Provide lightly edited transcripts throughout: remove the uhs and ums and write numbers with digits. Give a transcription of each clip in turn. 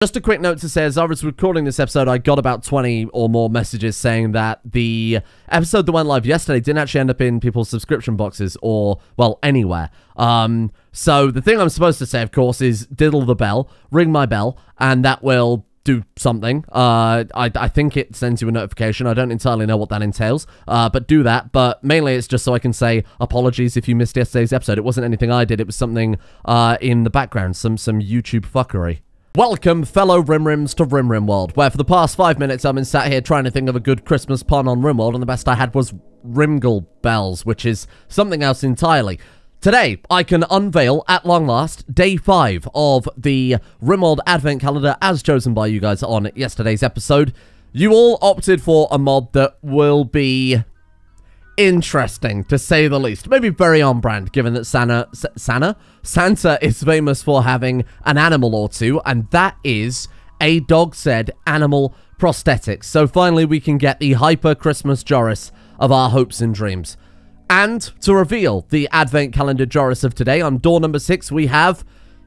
Just a quick note to say, as I was recording this episode, I got about 20 or more messages saying that the episode that went live yesterday didn't actually end up in people's subscription boxes or, well, anywhere. So the thing I'm supposed to say, of course, is diddle the bell, ring my bell, and that will do something. I think it sends you a notification. I don't entirely know what that entails, but do that. But mainly it's just so I can say apologies if you missed yesterday's episode. It wasn't anything I did. It was something in the background, some YouTube fuckery. Welcome, fellow Rimrims, to Rimworld, where for the past 5 minutes I've been sat here trying to think of a good Christmas pun on Rimworld, and the best I had was Rimgle Bells, which is something else entirely. Today, I can unveil, at long last, day 5 of the Rimworld Advent Calendar as chosen by you guys on yesterday's episode. You all opted for a mod that will be interesting, to say the least. Maybe very on brand, given that Santa is famous for having an animal or two, and that is a dog-said animal prosthetics. So finally we can get the hyper Christmas Joris of our hopes and dreams. And to reveal the Advent Calendar Joris of today, on door number 6 we have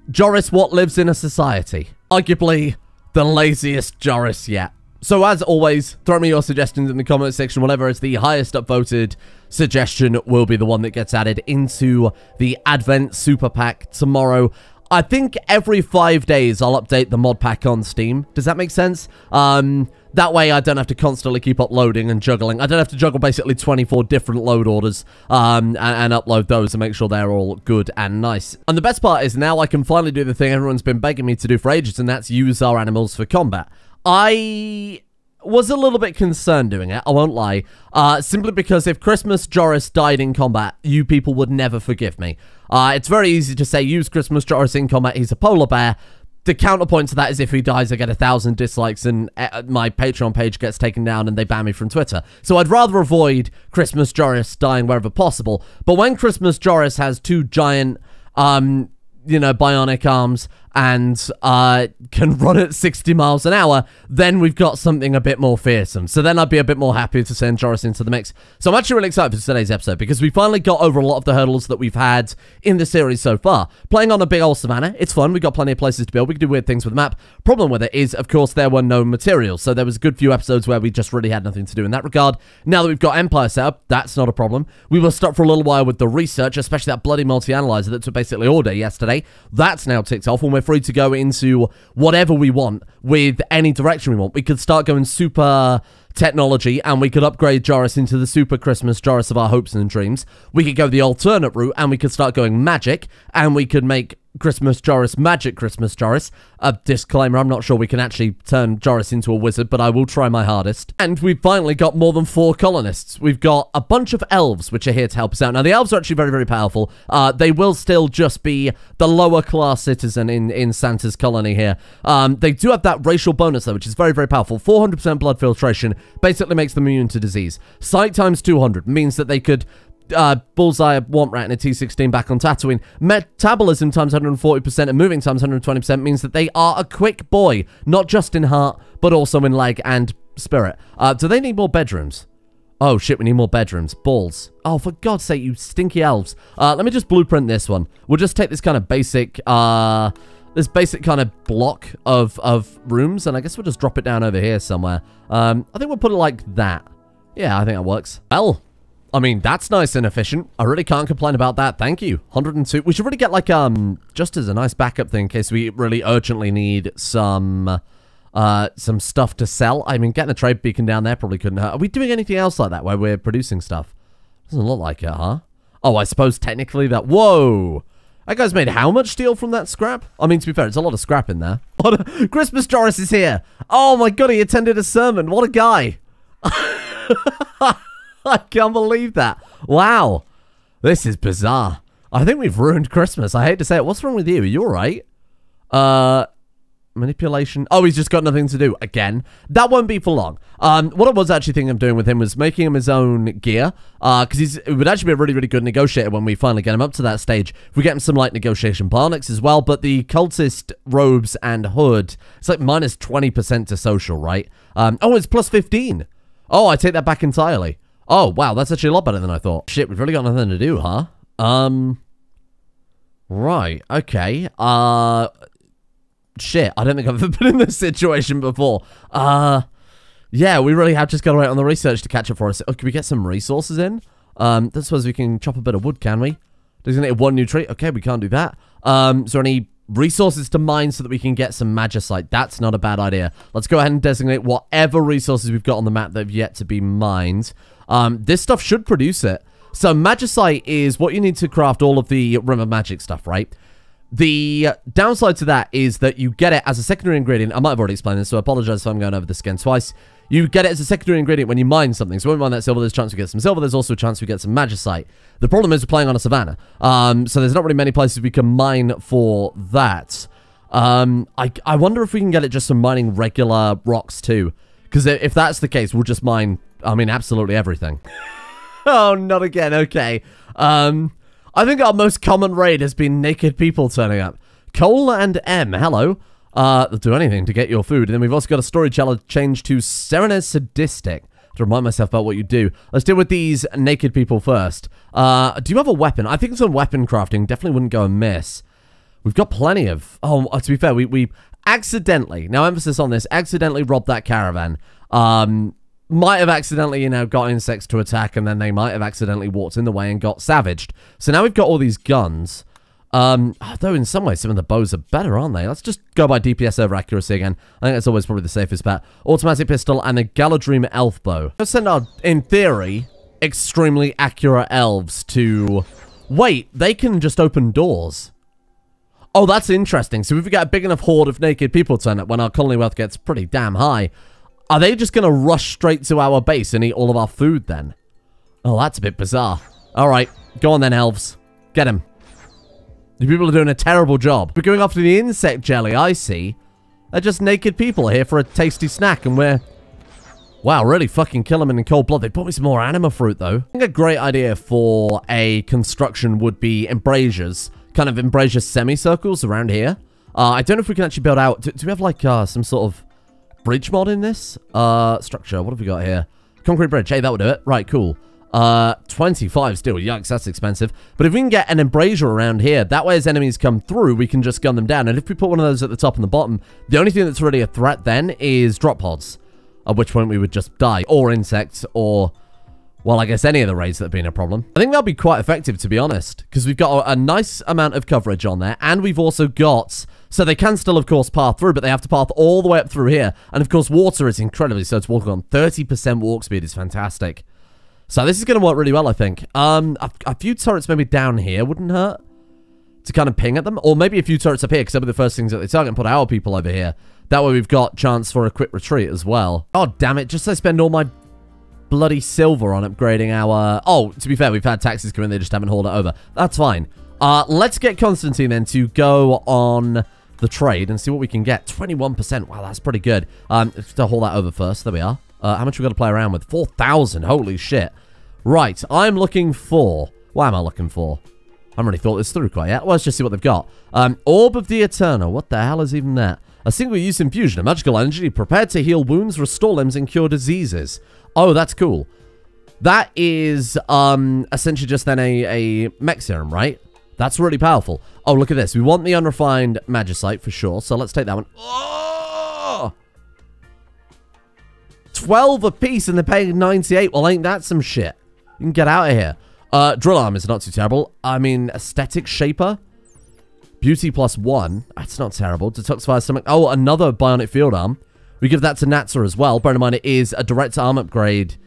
Joris What Lives in a Society. Arguably the laziest Joris yet. So as always, throw me your suggestions in the comment section. Whatever is the highest upvoted suggestion will be the one that gets added into the Advent Super Pack tomorrow. I think every 5 days I'll update the mod pack on Steam. Does that make sense? That way I don't have to constantly keep uploading and juggling. I don't have to juggle basically 24 different load orders and upload those and make sure they're all good and nice. And the best part is now I can finally do the thing everyone's been begging me to do for ages, and that's use our animals for combat. I was a little bit concerned doing it, I won't lie, simply because if Christmas Joris died in combat, you people would never forgive me. It's very easy to say, use Christmas Joris in combat, he's a polar bear. The counterpoint to that is if he dies, I get 1,000 dislikes and my Patreon page gets taken down and they ban me from Twitter. So I'd rather avoid Christmas Joris dying wherever possible. But when Christmas Joris has 2 giant, you know, bionic arms and can run at 60 miles an hour, then we've got something a bit more fearsome. So then I'd be a bit more happy to send Joris into the mix. So I'm actually really excited for today's episode because we finally got over a lot of the hurdles that we've had in the series so far. Playing on a big old savannah, it's fun. We've got plenty of places to build. We can do weird things with the map. Problem with it is, of course, there were no materials. So there was a good few episodes where we just really had nothing to do in that regard. Now that we've got Empire set up, that's not a problem. We were stuck for a little while with the research, especially that bloody multi-analyzer that took basically all day yesterday. That's now ticked off and we're free to go into whatever we want with any direction we want. We could start going super technology and we could upgrade Joris into the super Christmas Joris of our hopes and dreams. We could go the alternate route and we could start going magic and we could make Christmas Joris magic Christmas Joris. A disclaimer, I'm not sure we can actually turn Joris into a wizard, but I will try my hardest. And we've finally got more than 4 colonists. We've got a bunch of elves which are here to help us out. Now the elves are actually very, very powerful. They will still just be the lower class citizen in Santa's colony here. They do have that racial bonus though, which is very, very powerful. 400% blood filtration basically makes them immune to disease. Sight times 200 means that they could bullseye a Womp Rat in a T-16 back on Tatooine. Metabolism times 140% and moving times 120% means that they are a quick boy, not just in heart, but also in leg and spirit. Do they need more bedrooms? Oh shit, we need more bedrooms. Balls. Oh, for God's sake, you stinky elves. Let me just blueprint this one. We'll just take this kind of basic, this basic kind of block of rooms, and I guess we'll just drop it down over here somewhere. I think we'll put it like that. Yeah, I think that works. Well, I mean, that's nice and efficient. I really can't complain about that. Thank you. 102. We should really get, like, just as a nice backup thing in case we really urgently need some stuff to sell. I mean, getting a trade beacon down there probably couldn't hurt. Are we doing anything else like that where we're producing stuff? Doesn't look like it, huh? Oh, I suppose technically that... Whoa! That guy's made how much steel from that scrap? I mean, to be fair, it's a lot of scrap in there. Christmas Joris is here! Oh my god, he attended a sermon. What a guy! I can't believe that. Wow. This is bizarre. I think we've ruined Christmas. I hate to say it. What's wrong with you? Are you alright? Manipulation. Oh, he's just got nothing to do. Again. That won't be for long. What I was actually thinking of doing with him was making him his own gear. Because it would actually be a really, really good negotiator when we finally get him up to that stage. If we get him some, like, negotiation bionics as well. But the cultist robes and hood, it's like minus 20% to social, right? Oh, it's plus 15. Oh, I take that back entirely. Oh, wow, that's actually a lot better than I thought. Shit, we've really got nothing to do, huh? Right, okay. shit, I don't think I've ever been in this situation before. Yeah, we really have just got to wait on the research to catch up for us. Oh, can we get some resources in? I suppose we can chop a bit of wood, can we? Designate one new tree. Okay, we can't do that. Is there any resources to mine so that we can get some magicite? That's not a bad idea. Let's go ahead and designate whatever resources we've got on the map that have yet to be mined. This stuff should produce it. So magicite is what you need to craft all of the Rim of Magic stuff, right? The downside to that is that you get it as a secondary ingredient. I might have already explained this, so I apologize if I'm going over this again twice. You get it as a secondary ingredient when you mine something. So when we mine that silver, there's a chance we get some silver. There's also a chance we get some magicite. The problem is we're playing on a savannah. So there's not really many places we can mine for that. I wonder if we can get it just from mining regular rocks too. Because if that's the case, we'll just mine, I mean, absolutely everything. Oh, not again. Okay. I think our most common raid has been naked people turning up. Cole and M, hello. They'll do anything to get your food. And then we've also got a storyteller change to Serenez Sadistic to remind myself about what you do. Let's deal with these naked people first. Do you have a weapon? I think some weapon crafting definitely wouldn't go amiss. We've got plenty of... Oh, to be fair, we accidentally, now emphasis on this, accidentally robbed that caravan. Might have accidentally, you know, got insects to attack, and then they might have accidentally walked in the way and got savaged. So now we've got all these guns. Though in some ways some of the bows are better, aren't they? Let's just go by DPS over accuracy again. I think that's always probably the safest bet. Automatic pistol and a Galadrim elf bow. Let's send our, in theory, extremely accurate elves to... Wait, they can just open doors. Oh, that's interesting. So if we get a big enough horde of naked people turn up when our colony wealth gets pretty damn high, are they just going to rush straight to our base and eat all of our food then? Oh, that's a bit bizarre. All right, go on then, elves. Get him. You people are doing a terrible job. We're going after the insect jelly, I see. They're just naked people here for a tasty snack, and we're... Wow, really fucking kill them in cold blood. They brought me some more anima fruit, though. I think a great idea for a construction would be embrasures. Kind of embrasure semicircles around here. I don't know if we can actually build out... Do we have, like, some sort of bridge mod in this? Structure, what have we got here? Concrete bridge. Hey, that would do it. Right, cool. 25 steel. Yikes, that's expensive. But if we can get an embrasure around here, that way as enemies come through, we can just gun them down. And if we put one of those at the top and the bottom, the only thing that's really a threat then is drop pods. At which point we would just die. Or insects, or... Well, I guess any of the raids that have been a problem. I think that'll be quite effective, to be honest. Because we've got a nice amount of coverage on there. And we've also got... So they can still, of course, path through, but they have to path all the way up through here. And, of course, water is incredibly so to walk on. 30% walk speed is fantastic. So this is going to work really well, I think. A few turrets maybe down here wouldn't hurt to kind of ping at them. Or maybe a few turrets up here, because they'll be the first things that they target and put our people over here. That way we've got chance for a quick retreat as well. Oh, damn it. Just so I spend all my bloody silver on upgrading our... Oh, to be fair, we've had taxes come in. They just haven't hauled it over. That's fine. Let's get Constantine then to go on the trade and see what we can get. 21%. Wow, that's pretty good. To haul that over first. There we are. How much we got to play around with? 4,000. Holy shit. Right. I'm looking for... What am I looking for? I haven't really thought this through quite yet. Well, let's just see what they've got. Orb of the Eternal. What the hell is even that? A single-use infusion of magical energy prepared to heal wounds, restore limbs, and cure diseases. Oh, that's cool. That is essentially just then a mech serum, right? That's really powerful. Oh, look at this. We want the unrefined magicite for sure. So let's take that one. Oh! 12 apiece and they're paying 98. Well, ain't that some shit? You can get out of here. Drill arm is not too terrible. I mean, aesthetic shaper. Beauty +1. That's not terrible. Detoxify stomach. Oh, another bionic field arm. We give that to Natsa as well. Bear in mind, it is a direct arm upgrade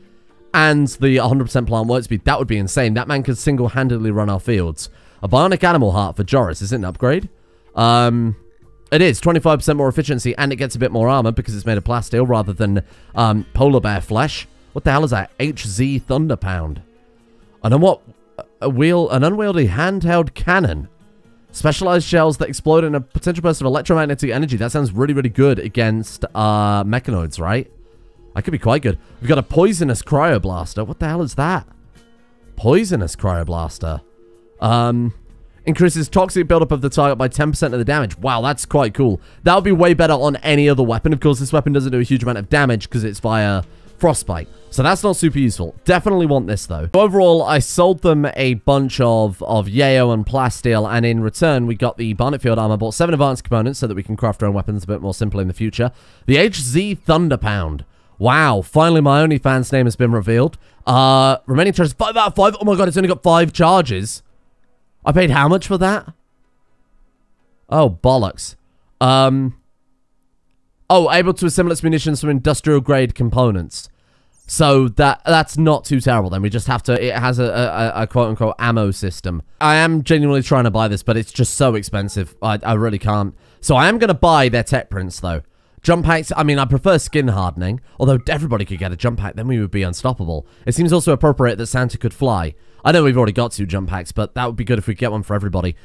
and the 100% plant work speed. That would be insane. That man could single-handedly run our fields. A bionic animal heart for Joris. Is it an upgrade? It is. 25% more efficiency, and it gets a bit more armor because it's made of plasteel rather than polar bear flesh. What the hell is that? HZ Thunder Pound. And then what? An unwieldy handheld cannon. Specialized shells that explode in a potential burst of electromagnetic energy. That sounds really, really good against mechanoids, right? That could be quite good. We've got a poisonous cryo blaster. What the hell is that? Poisonous cryo blaster. Increases toxic buildup of the target by 10% of the damage. Wow, that's quite cool. That would be way better on any other weapon. Of course, this weapon doesn't do a huge amount of damage because it's via frostbite. So that's not super useful. Definitely want this, though. Overall, I sold them a bunch of yayo and plasteel, and in return, we got the Bionic field armor, bought 7 advanced components so that we can craft our own weapons a bit more simply in the future. The HZ Thunderpound. Wow, finally my OnlyFans name has been revealed. Remaining charges, 5 out of 5. Oh my god, it's only got 5 charges. I paid how much for that? Oh, bollocks. Oh, able to assemble its munitions from industrial-grade components. So that's not too terrible then. We just have to... It has a quote-unquote ammo system. I am genuinely trying to buy this, but it's just so expensive. I really can't. So I am going to buy their tech prints, though. Jump packs, I mean, I prefer skin hardening. Although everybody could get a jump pack, then we would be unstoppable. It seems also appropriate that Santa could fly. I know we've already got 2 jump packs, but that would be good if we get one for everybody.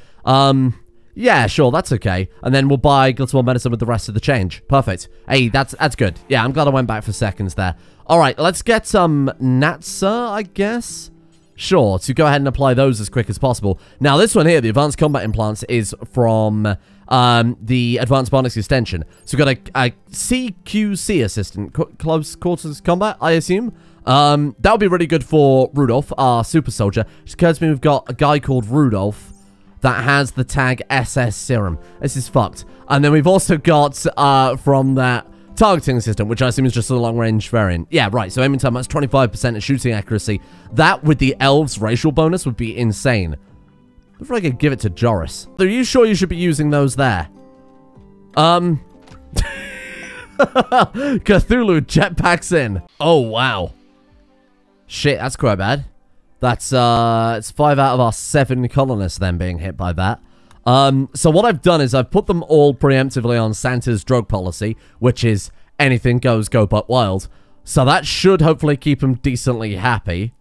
Yeah, sure, that's okay. And then we'll buy Glitterable Medicine with the rest of the change. Perfect. Hey, that's good. Yeah, I'm glad I went back for seconds there. All right, let's get some Natsa, I guess. Sure, to go ahead and apply those as quick as possible. Now, this one here, the Advanced Combat Implants, is from the Advanced Bionics Extension. So we've got a CQC assistant, Close Quarters Combat, I assume. That would be really good for Rudolf, our super soldier. It occurs to me we've got a guy called Rudolf that has the tag SS Serum. This is fucked. And then we've also got from that targeting system, which I assume is just a long-range variant. Yeah, right. So aiming time, that's 25% and shooting accuracy. That with the elves racial bonus would be insane. If I could give it to Joris. Are you sure you should be using those there? Cthulhu jetpacks in. Oh, wow. Shit, that's quite bad. That's, it's 5 out of our 7 colonists then being hit by that. So what I've done is I've put them all preemptively on Santa's drug policy, which is anything goes, go butt wild. So that should hopefully keep them decently happy.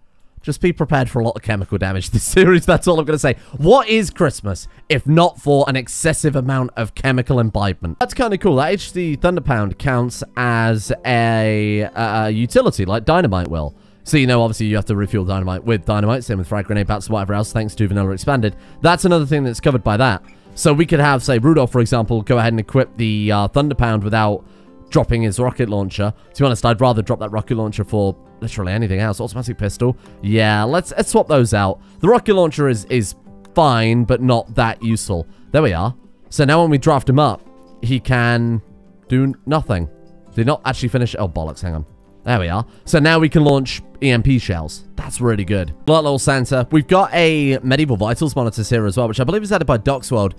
Just be prepared for a lot of chemical damage this series, that's all I'm going to say. What is Christmas, if not for an excessive amount of chemical imbibement? That's kind of cool. That HD Thunderpound counts as a utility, like Dynamite will. So, you know, obviously you have to refuel Dynamite with Dynamite, same with frag grenade bats and whatever else, thanks to Vanilla Expanded. That's another thing that's covered by that. So we could have, say, Rudolf, for example, go ahead and equip the Thunderpound without dropping his rocket launcher. To be honest, I'd rather drop that rocket launcher for literally anything else. Automatic pistol. Yeah, let's swap those out. The rocket launcher is fine, but not that useful. There we are. So now when we draft him up, he can do nothing. Did not actually finish... Oh, bollocks, hang on. There we are. So now we can launch EMP shells. That's really good. Little Santa. We've got a Medieval Vitals monitors here as well, which I believe is added by Doxworld.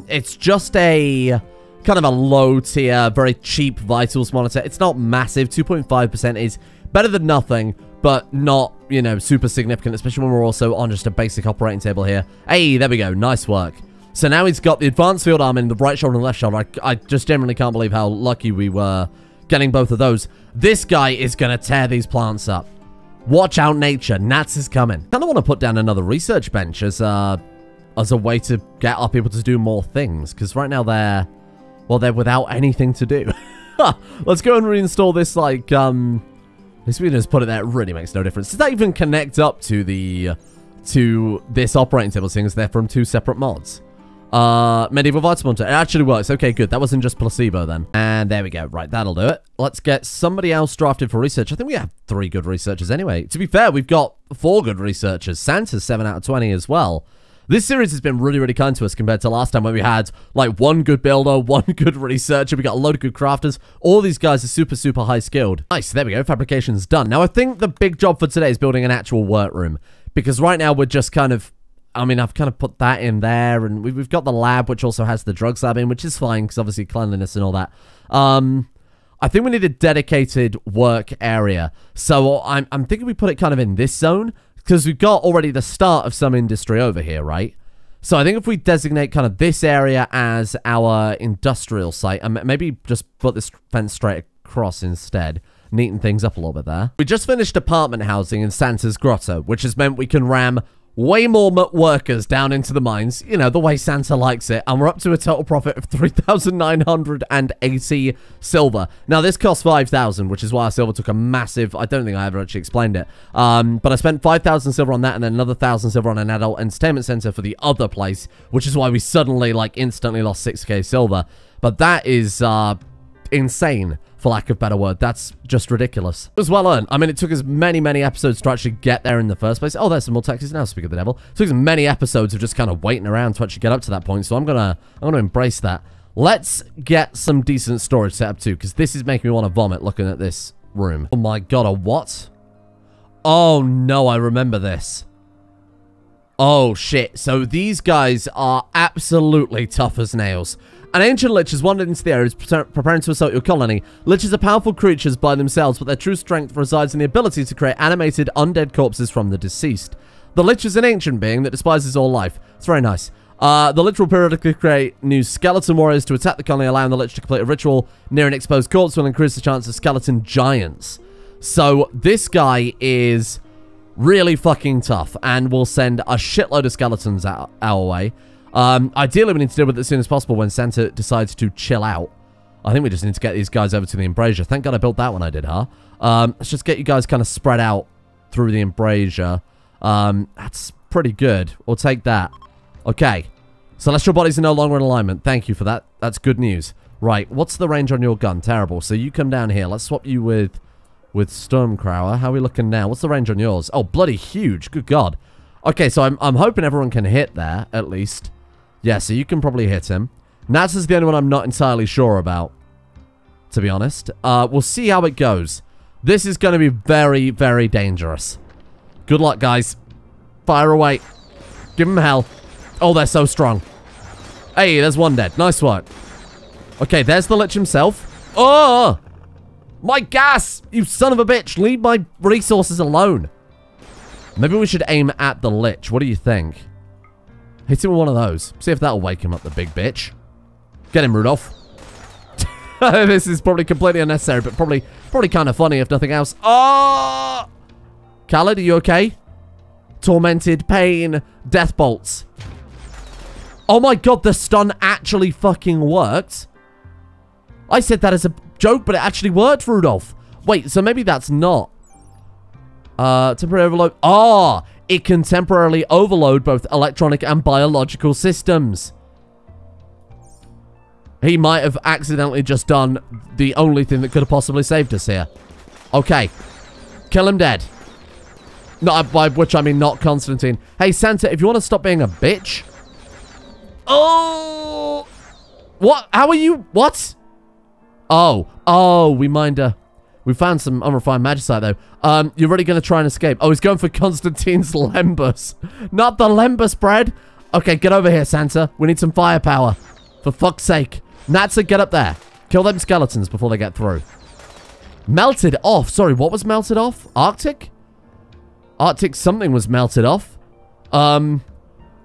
It's just a kind of a low tier, very cheap Vitals monitor. It's not massive. 2.5% is better than nothing, but not, you know, super significant, especially when we're also on just a basic operating table here. Hey, there we go. Nice work. So now he's got the advanced field armor in the right shoulder and left shoulder. I just generally can't believe how lucky we were getting both of those. This guy is going to tear these plants up. Watch out, nature. Natsa is coming. I kind of want to put down another research bench as a way to get our people to do more things. Because right now they're without anything to do. Let's go and reinstall this, like, at least we can just put it there. It really makes no difference. Does that even connect up to this operating table, seeing as they're from 2 separate mods? Medieval Vital Monitor. It actually works. Okay, good. That wasn't just placebo then. And there we go. Right, that'll do it. Let's get somebody else drafted for research. I think we have 3 good researchers anyway. To be fair, we've got 4 good researchers. Santa's 7 out of 20 as well. This series has been really, really kind to us compared to last time when we had, like, 1 good builder, 1 good researcher. We got a load of good crafters. All these guys are super, super high skilled. Nice. There we go. Fabrication's done. Now, I think the big job for today is building an actual workroom. Because right now we're just kind of... I mean, I've kind of put that in there, and we've got the lab, which also has the drugs lab in, which is fine, because obviously cleanliness and all that. I think we need a dedicated work area. So I'm thinking we put it kind of in this zone, because we've got already the start of some industry over here, right? So I think if we designate kind of this area as our industrial site, and maybe just put this fence straight across instead, neaten things up a little bit there. We just finished apartment housing in Santa's Grotto, which has meant we can ram way more workers down into the mines, you know, the way Santa likes it, and we're up to a total profit of 3,980 silver. Now, this costs 5,000, which is why our silver took a massive... I don't think I ever actually explained it. But I spent 5,000 silver on that, and then another 1,000 silver on an adult entertainment center for the other place, which is why we suddenly, like, instantly lost 6k silver. But that is, insane. for lack of a better word. That's just ridiculous. It was well earned. I mean, it took us many, many episodes to actually get there in the first place. Oh, there's some more taxis now, speak of the devil. It took us many episodes of just kind of waiting around to actually get up to that point, so I'm gonna embrace that. Let's get some decent storage set up too, because this is making me want to vomit looking at this room. Oh my god, a what? Oh no, I remember this. Oh shit, so these guys are absolutely tough as nails. An ancient lich has wandered into the area preparing to assault your colony. Liches are powerful creatures by themselves, but their true strength resides in the ability to create animated undead corpses from the deceased. The lich is an ancient being that despises all life. It's very nice. The lich will periodically create new skeleton warriors to attack the colony, allowing the lich to complete a ritual near an exposed corpse will increase the chance of skeleton giants. So this guy is really fucking tough and will send a shitload of skeletons our way. Ideally, we need to deal with it as soon as possible when Santa decides to chill out. I think we just need to get these guys over to the embrasure. Thank God I built that when I did, huh? Let's just get you guys kind of spread out through the embrasure. That's pretty good. We'll take that. Okay. Celestial bodies are no longer in alignment. Thank you for that. That's good news. Right. What's the range on your gun? Terrible. So you come down here. Let's swap you with Stormcrower. How are we looking now? What's the range on yours? Oh, bloody huge. Good God. Okay, so I'm hoping everyone can hit there, at least. Yeah, so you can probably hit him. Natsa's the only one I'm not entirely sure about, to be honest. We'll see how it goes. This is going to be very, very dangerous. Good luck, guys. Fire away. Give them hell. Oh, they're so strong. Hey, there's one dead. Nice work. Okay, there's the Lich himself. Oh! My gas! You son of a bitch. Leave my resources alone. Maybe we should aim at the Lich. What do you think? Hit him with one of those. See if that'll wake him up, the big bitch. Get him, Rudolf. This is probably completely unnecessary, but probably kind of funny if nothing else. Oh! Khaled, are you okay? Tormented, pain, death bolts. Oh my god, the stun actually fucking worked. I said that as a joke, but it actually worked, Rudolf. Wait, so maybe that's not. Temporary overload. Ah, it can temporarily overload both electronic and biological systems. He might have accidentally just done the only thing that could have possibly saved us here. Okay. Kill him dead. Not by which I mean not Constantine. Hey, Santa, if you want to stop being a bitch. Oh! What? How are you? What? Oh, we found some unrefined magicite, though. You're really going to try and escape. Oh, he's going for Constantine's Lembus. Not the Lembus bread. Okay, get over here, Santa. We need some firepower. For fuck's sake. Natsa, get up there. Kill them skeletons before they get through. Melted off. Sorry, what was melted off? Arctic? Arctic something was melted off.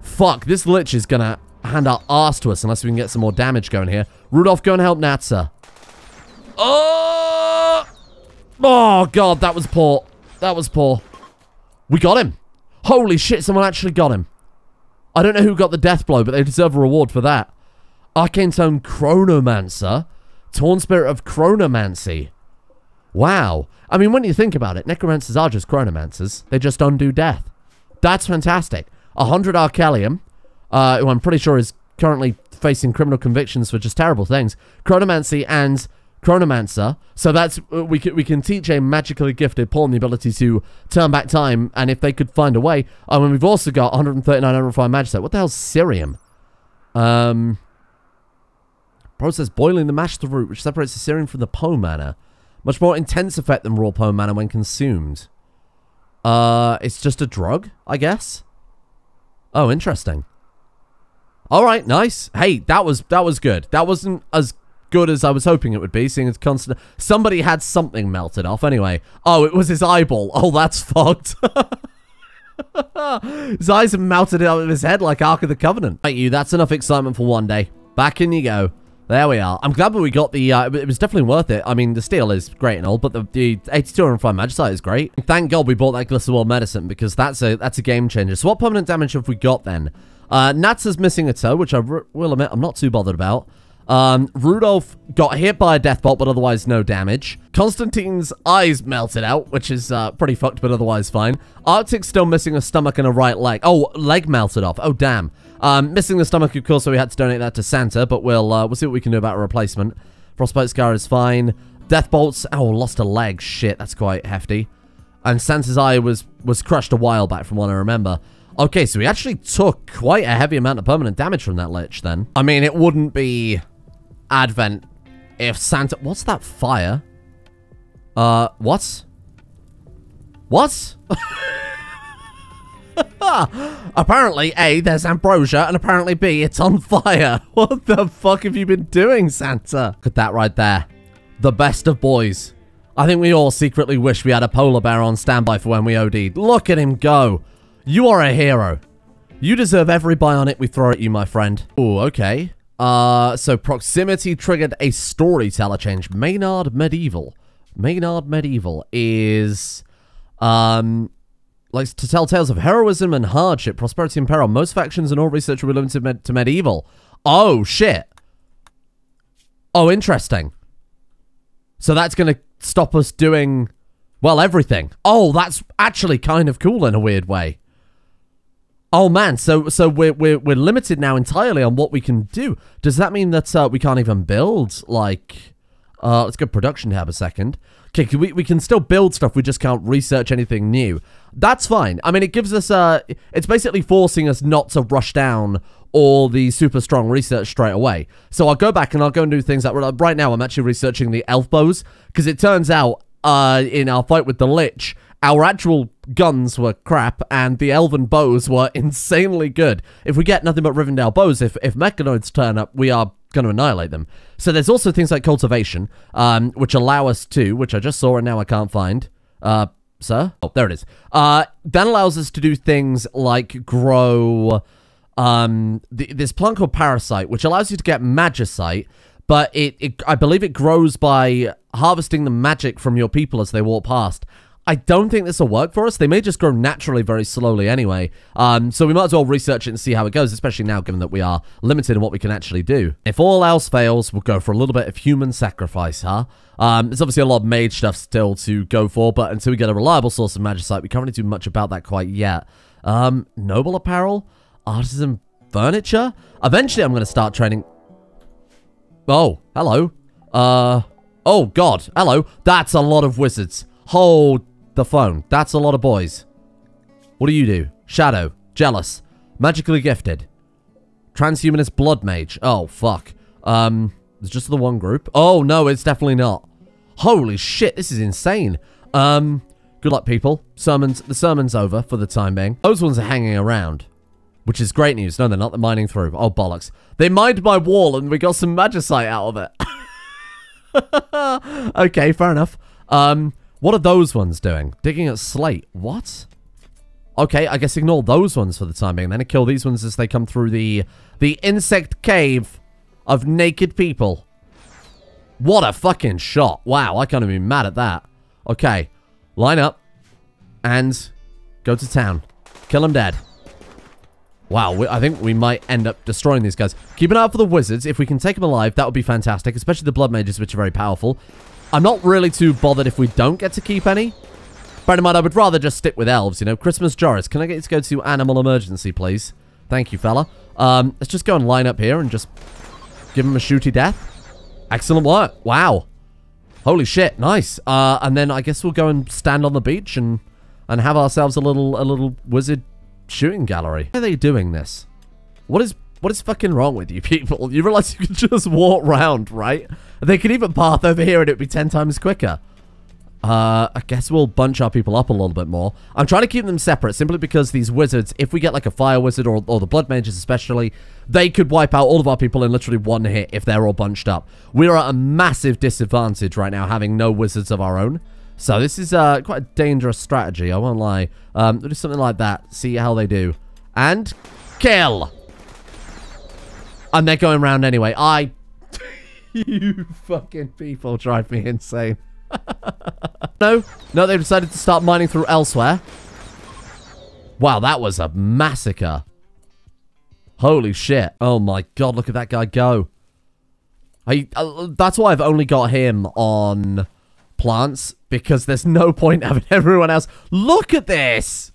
Fuck. This Lich is going to hand our ass to us unless we can get some more damage going here. Rudolf, go and help Natsa. Oh! Oh, God, that was poor. That was poor. We got him. Holy shit, someone actually got him. I don't know who got the death blow, but they deserve a reward for that. Arcane Tome Chronomancer. Torn Spirit of Chronomancy. Wow. I mean, when you think about it, necromancers are just chronomancers. They just undo death. That's fantastic. 100 Archelium, who I'm pretty sure is currently facing criminal convictions for just terrible things. Chronomancy and Chronomancer. So that's we can teach a magically gifted pawn the ability to turn back time, and if they could find a way. I mean, we've also got 139 unrefined magicite. What the hell's cerium? Process boiling the mash the root, which separates the cerium from the poe mana. Much more intense effect than raw poe mana when consumed. It's just a drug, I guess. Oh, interesting. All right, nice. Hey, that was good. That wasn't as good as I was hoping it would be, seeing as constant. Somebody had something melted off anyway. Oh, it was his eyeball. Oh, that's fucked. His eyes have melted out of his head like Ark of the Covenant. Thank you. That's enough excitement for one day. Back in you go. There we are. I'm glad that we got the, it was definitely worth it. I mean, the steel is great and all, but the 82 unrefined magicite is great. Thank God we bought that Glycerol medicine, because that's a game changer. So what permanent damage have we got then? Natsa's missing a toe, which I will admit I'm not too bothered about. Rudolf got hit by a death bolt, but otherwise no damage. Constantine's eyes melted out, which is pretty fucked, but otherwise fine. Arctic's still missing a stomach and a right leg. Oh, leg melted off. Oh, damn. Missing the stomach, of course, so we had to donate that to Santa, but we'll see what we can do about a replacement. Frostbite Scar is fine. Death bolts. Oh, lost a leg. Shit, that's quite hefty. And Santa's eye was crushed a while back from what I remember. Okay, so we actually took quite a heavy amount of permanent damage from that Lich then. I mean, it wouldn't be Advent if Santa... What's that fire? What? What? Apparently, A, there's ambrosia, and apparently, B, it's on fire. What the fuck have you been doing, Santa? Look at that right there. The best of boys. I think we all secretly wish we had a polar bear on standby for when we OD'd. Look at him go. You are a hero. You deserve every bionic we throw at you, my friend. Oh, okay. So proximity triggered a storyteller change. Maynard Medieval. Maynard Medieval is, likes to tell tales of heroism and hardship, prosperity and peril. Most factions and all research will be limited to medieval. Oh, shit. Oh, interesting. So that's going to stop us doing, well, everything. Oh, that's actually kind of cool in a weird way. Oh, man. So we're limited now entirely on what we can do. Does that mean that we can't even build, like... let's go production tab a second. Okay, we can still build stuff, we just can't research anything new. That's fine. I mean, it gives us, it's basically forcing us not to rush down all the super strong research straight away. So I'll go back and I'll go and do things like, right now I'm actually researching the elf bows, because it turns out, in our fight with the Lich, our actual guns were crap, and the elven bows were insanely good. If we get nothing but Rivendell bows, if mechanoids turn up, we are going to annihilate them. So there's also things like cultivation, which allow us to, which I just saw and now I can't find. Sir? Oh, there it is. That allows us to do things like grow this plant called Parasite, which allows you to get Magicite, but I believe it grows by harvesting the magic from your people as they walk past. I don't think this will work for us. They may just grow naturally very slowly anyway. So we might as well research it and see how it goes, especially now given that we are limited in what we can actually do. If all else fails, we'll go for a little bit of human sacrifice, huh? There's obviously a lot of mage stuff still to go for, but until we get a reliable source of magicite, we can't really do much about that quite yet. Noble apparel? Artisan furniture? Eventually I'm going to start training... Oh, hello. Oh god, hello. That's a lot of wizards. Hold the phone. That's a lot of boys. What do you do? Shadow. Jealous. Magically gifted. Transhumanist blood mage. Oh, fuck. It's just the one group. Oh, no, it's definitely not. Holy shit, this is insane. Good luck, people. The sermon's over for the time being. Those ones are hanging around, which is great news. No, they're not. They're mining through. Oh, bollocks. They mined my wall and we got some magicite out of it. Okay, fair enough. What are those ones doing? Digging at slate. What? Okay, I guess ignore those ones for the time being, then and kill these ones as they come through the insect cave of naked people. What a fucking shot. Wow, I can't even be mad at that. Okay, line up and go to town. Kill them dead. Wow, I think we might end up destroying these guys. Keep an eye out for the wizards. If we can take them alive, that would be fantastic, especially the blood mages, which are very powerful. I'm not really too bothered if we don't get to keep any. Bear in mind, I would rather just stick with elves, you know. Christmas Joris, can I get you to go to Animal Emergency, please? Thank you, fella. Let's just go and line up here and just give him a shooty death. Excellent work. Wow. Holy shit, nice. And then I guess we'll go and stand on the beach and have ourselves a little wizard shooting gallery. Why are they doing this? What is fucking wrong with you people? You realize you can just walk round, right? They could even path over here and it'd be 10 times quicker. I guess we'll bunch our people up a little bit more. I'm trying to keep them separate simply because these wizards, if we get like a fire wizard or the blood mages especially, they could wipe out all of our people in literally one hit if they're all bunched up. We're at a massive disadvantage right now having no wizards of our own. So this is quite a dangerous strategy, I won't lie. We'll do something like that, see how they do. And kill! And they're going around anyway. You fucking people drive me insane. No, they've decided to start mining through elsewhere. Wow, that was a massacre. Holy shit. Oh my god, look at that guy go. That's why I've only got him on plants, because there's no point having everyone else. Look at this!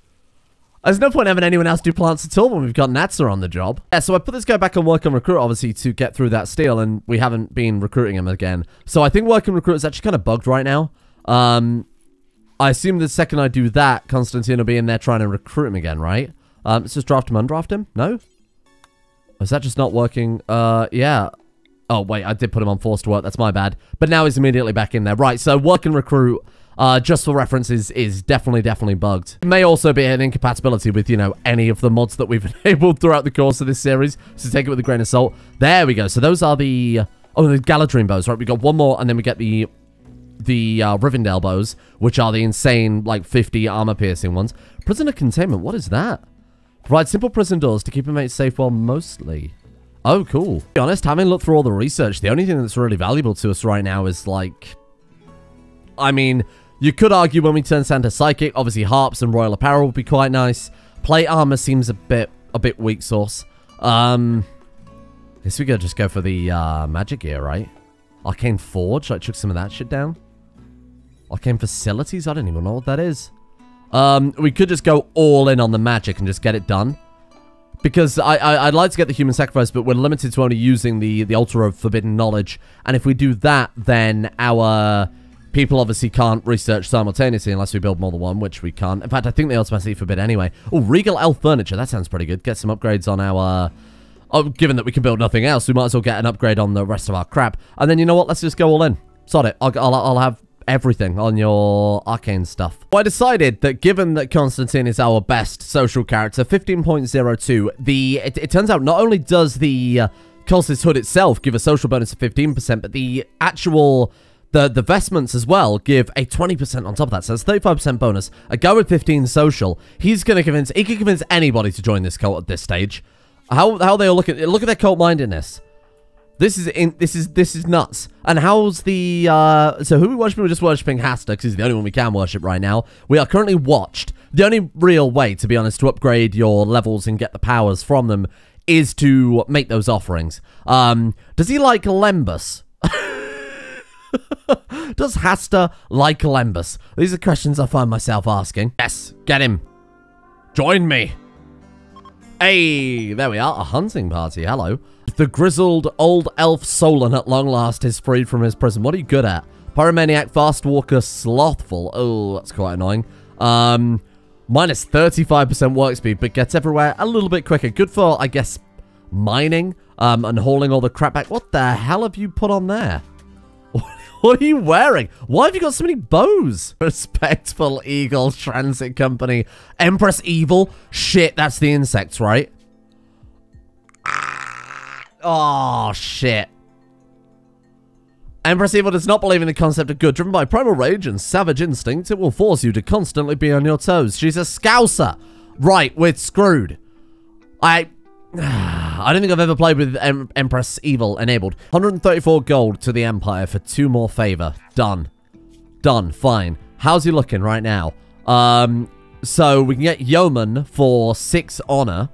There's no point having anyone else do plants at all when we've got Natsa on the job. Yeah, so I put this guy back on work and recruit, obviously, to get through that steal, and we haven't been recruiting him again. So I think work and recruit is actually kind of bugged right now. I assume the second I do that, Constantine will be in there trying to recruit him again, right? Let's just draft him, undraft him? No? Or is that just not working? Yeah. Oh, wait, I did put him on forced work. That's my bad. But now he's immediately back in there. Right, so work and recruit... just for reference, is definitely bugged. It may also be an incompatibility with, you know, any of the mods that we've enabled throughout the course of this series. So take it with a grain of salt. There we go. So those are the... Oh, the Galadriel bows, right? We got one more, and then we get the Rivendell bows, which are the insane, like, 50 armor-piercing ones. Prisoner Containment, what is that? Provide simple prison doors to keep inmates safe while mostly... Oh, cool. To be honest, having looked through all the research, the only thing that's really valuable to us right now is, like... I mean... You could argue when we turn Santa Psychic, obviously harps and royal apparel would be quite nice. Plate armor seems a bit weak sauce. I guess we could just go for the magic gear, right? Arcane Forge, like chuck some of that shit down. Arcane Facilities, I don't even know what that is. We could just go all in on the magic and just get it done. Because I'd like to get the human sacrifice, but we're limited to only using the altar of forbidden knowledge. And if we do that, then our... People obviously can't research simultaneously unless we build more than one, which we can't. In fact, I think they automatically forbid anyway. Oh, Regal Elf Furniture. That sounds pretty good. Get some upgrades on our... Oh, given that we can build nothing else, we might as well get an upgrade on the rest of our crap. And then, you know what? Let's just go all in. Sod it. I'll have everything on your arcane stuff. Well, I decided that given that Constantine is our best social character, 15.02, it turns out not only does the Colossus Hood itself give a social bonus of 15%, but the actual... The vestments as well give a 20% on top of that. So it's 35% bonus. A guy with 15 social. He can convince anybody to join this cult at this stage. How they all look at their cult mindedness. This is nuts. And how's the so who we worshiping? We're just worshipping Hasta, because he's the only one we can worship right now. We are currently watched. The only real way, to be honest, to upgrade your levels and get the powers from them is to make those offerings. Does he like Lembus? Does Hasta like Lembus? These are questions I find myself asking. Yes, get him. Join me. Hey, there we are. A hunting party. Hello. The grizzled old elf Solon at long last is freed from his prison. What are you good at? Pyromaniac, fast walker, slothful. Oh, that's quite annoying. Minus 35% work speed, but gets everywhere a little bit quicker. Good for, I guess, mining and hauling all the crap back. What the hell have you put on there? What are you wearing? Why have you got so many bows? Respectful Eagle Transit Company. Empress Evil. Shit, that's the insects, right? Oh, shit. Empress Evil does not believe in the concept of good. Driven by primal rage and savage instinct, it will force you to constantly be on your toes. She's a scouser. Right, we're screwed. I don't think I've ever played with Empress Evil enabled. 134 gold to the Empire for 2 more favor. Done. Done. Fine. How's he looking right now? So we can get Yeoman for 6 honor.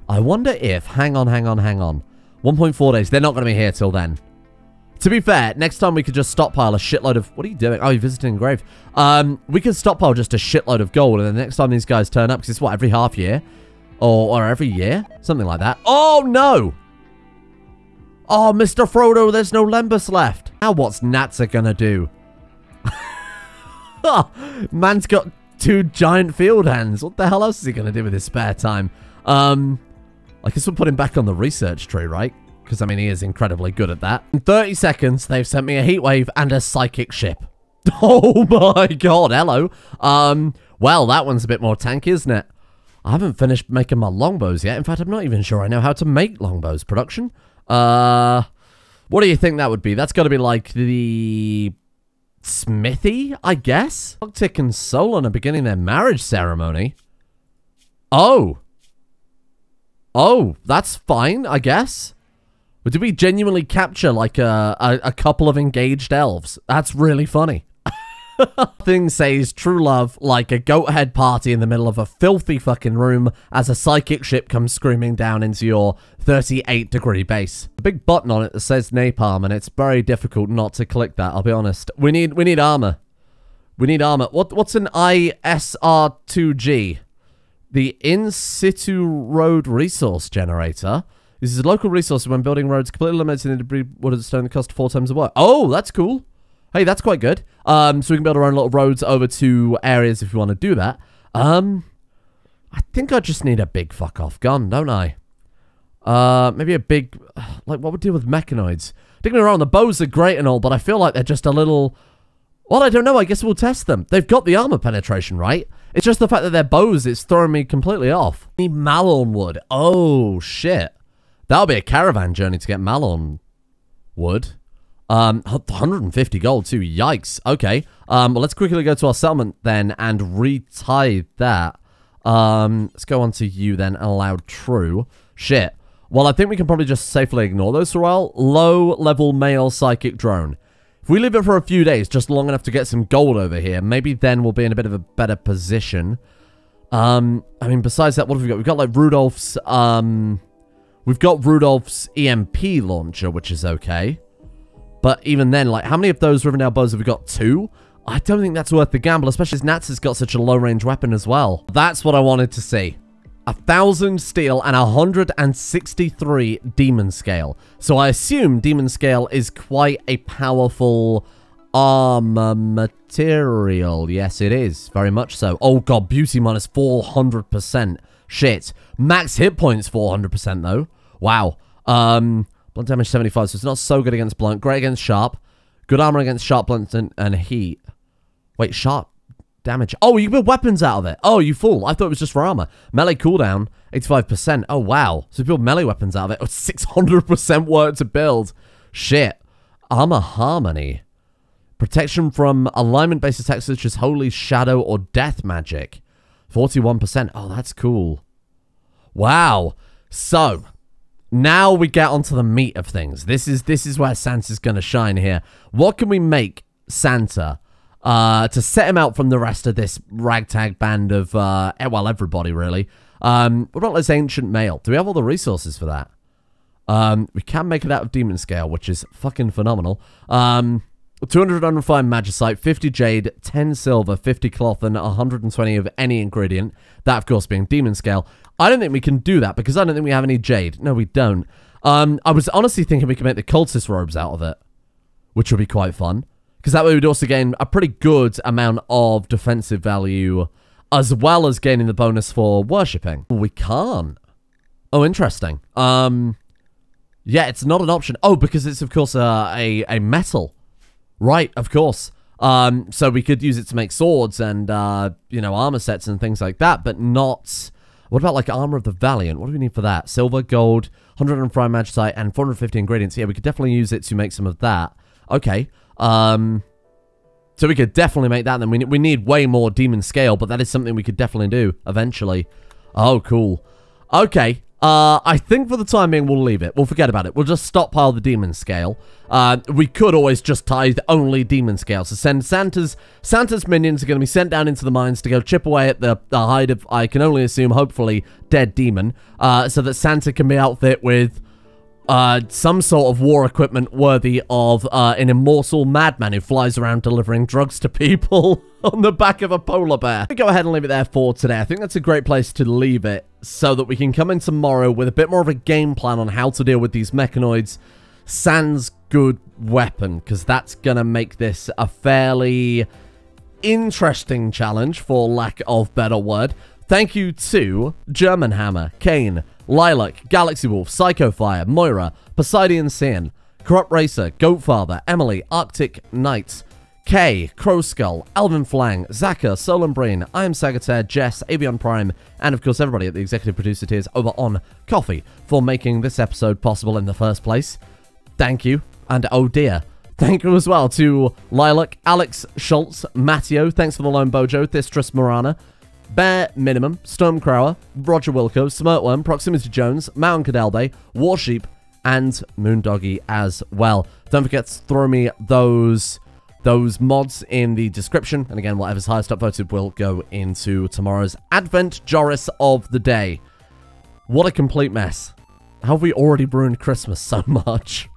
I wonder if... Hang on. 1.4 days. They're not going to be here till then. To be fair, next time we could just stockpile a shitload of... What are you doing? Oh, you're visiting a grave. We could stockpile just a shitload of gold, and then the next time these guys turn up, because it's what, every half year? Or every year? Something like that. Oh, no! Oh, Mr. Frodo, there's no Lembus left. Now what's Natsa gonna do? Oh, man's got 2 giant field hands. What the hell else is he gonna do with his spare time? I guess we'll put him back on the research tree, right? Because, I mean, he is incredibly good at that. In 30 seconds, they've sent me a heatwave and a psychic ship. Oh my god, hello. Well, that one's a bit more tanky, isn't it? I haven't finished making my longbows yet. In fact, I'm not even sure I know how to make longbows. Production? What do you think that would be? That's got to be like the smithy, I guess? Octic and Solon are beginning their marriage ceremony. Oh. Oh, that's fine, I guess. But did we genuinely capture like a couple of engaged elves? That's really funny. Thing says true love like a goat head party in the middle of a filthy fucking room as a psychic ship comes screaming down into your 38-degree base. A big button on it that says napalm, and it's very difficult not to click that, I'll be honest. We need armor. We need armor. What's an ISR2G? The in-situ road resource generator. This is a local resource when building roads completely limited in debris, wood, and stone that cost 4 times the work. Oh, that's cool. Hey, that's quite good. So we can build our own little roads over to areas if you want to do that. I think I just need a big fuck-off gun, don't I? Maybe a big... Like, what would deal with mechanoids? Don't get me wrong, the bows are great and all, but I feel like they're just a little... Well, I don't know. I guess we'll test them. They've got the armor penetration, right? It's just the fact that they're bows, it's throwing me completely off. I need Malorn wood. Oh, shit. That'll be a caravan journey to get Malorn wood. 150 gold, too. Yikes. Okay. Well, let's quickly go to our settlement, then, and retie that. Let's go on to you, then, and allow true. Shit. Well, I think we can probably just safely ignore those for a while. Low-level male psychic drone. If we leave it for a few days, just long enough to get some gold over here, maybe then we'll be in a bit of a better position. I mean, besides that, what have we got? We've got, like, Rudolf's, we've got Rudolf's EMP launcher, which is okay. But even then, like, how many of those Rivendell bows have we got? 2? I don't think that's worth the gamble, especially as Natsa's got such a low-range weapon as well. That's what I wanted to see. 1,000 steel and 163 demon scale. So I assume demon scale is quite a powerful armor material. Yes, it is. Very much so. Oh, God. Beauty minus 400%. Shit. Max hit points 400%, though. Wow. Blunt damage 75, so it's not so good against blunt. Great against sharp. Good armor against sharp, blunt, and heat. Wait, sharp damage. Oh, you can build weapons out of it. Oh, you fool. I thought it was just for armor. Melee cooldown, 85%. Oh, wow. So you build melee weapons out of it. Oh, 600% work to build. Shit. Armor harmony. Protection from alignment-based attacks such as holy, shadow, or death magic. 41%. Oh, that's cool. Wow. So, now we get onto the meat of things. This is where Santa's going to shine here. What can we make Santa to set him out from the rest of this ragtag band of, well, everybody, really? What about this ancient male? Do we have all the resources for that? We can make it out of demon scale, which is fucking phenomenal. 200 unrefined magicite, 50 jade, 10 silver, 50 cloth, and 120 of any ingredient. That, of course, being demon scale. I don't think we can do that because I don't think we have any jade. No, we don't. I was honestly thinking we could make the cultist robes out of it, which would be quite fun. Because that way we'd also gain a pretty good amount of defensive value, as well as gaining the bonus for worshipping. We can't. Oh, interesting. Yeah, it's not an option. Oh, because it's, of course, a metal. Right, of course. So we could use it to make swords and, you know, armor sets and things like that, but not... What about, like, armor of the Valiant? What do we need for that? Silver, gold, 105 magicite, and 450 ingredients. Yeah, we could definitely use it to make some of that. Okay. So we could definitely make that. Then we need way more demon scale, but that is something we could definitely do eventually. Oh, cool. Okay. I think for the time being, we'll leave it. We'll forget about it. We'll just stockpile the demon scale. We could always just tithe only demon scale. So send Santa's minions are going to be sent down into the mines to go chip away at the hide of, I can only assume, hopefully, dead demon. So that Santa can be outfit with some sort of war equipment worthy of an immortal madman who flies around delivering drugs to people on the back of a polar bear. Go ahead and leave it there for today. I think that's a great place to leave it so that we can come in tomorrow with a bit more of a game plan on how to deal with these mechanoids sans good weapon, because that's going to make this a fairly interesting challenge, for lack of better word. Thank you to German Hammer, Kane, Lilac, Galaxy Wolf, Psychofire, Moira, Poseidon Sin, Corrupt Racer, Goatfather, Emily, Arctic Knights, Kay, Crow Skull, Alvin Flang, Zaka, Solan Brain, I am Sagittaire, Jess, Avion Prime, and of course everybody at the executive producer tiers over on Coffee for making this episode possible in the first place. Thank you, and oh dear. Thank you as well to Lilac, Alex Schultz, Matteo, thanks for the loan Bojo, Thistris Morana, Bear Minimum, Stormcrower, Roger Wilco, Smirtworm, Proximity Jones, Mountain Cadalbe, Warsheep, and Moondoggy as well. Don't forget to throw me those mods in the description, and again, whatever's highest upvoted will go into tomorrow's Advent Joris of the day. What a complete mess. How have we already ruined Christmas so much?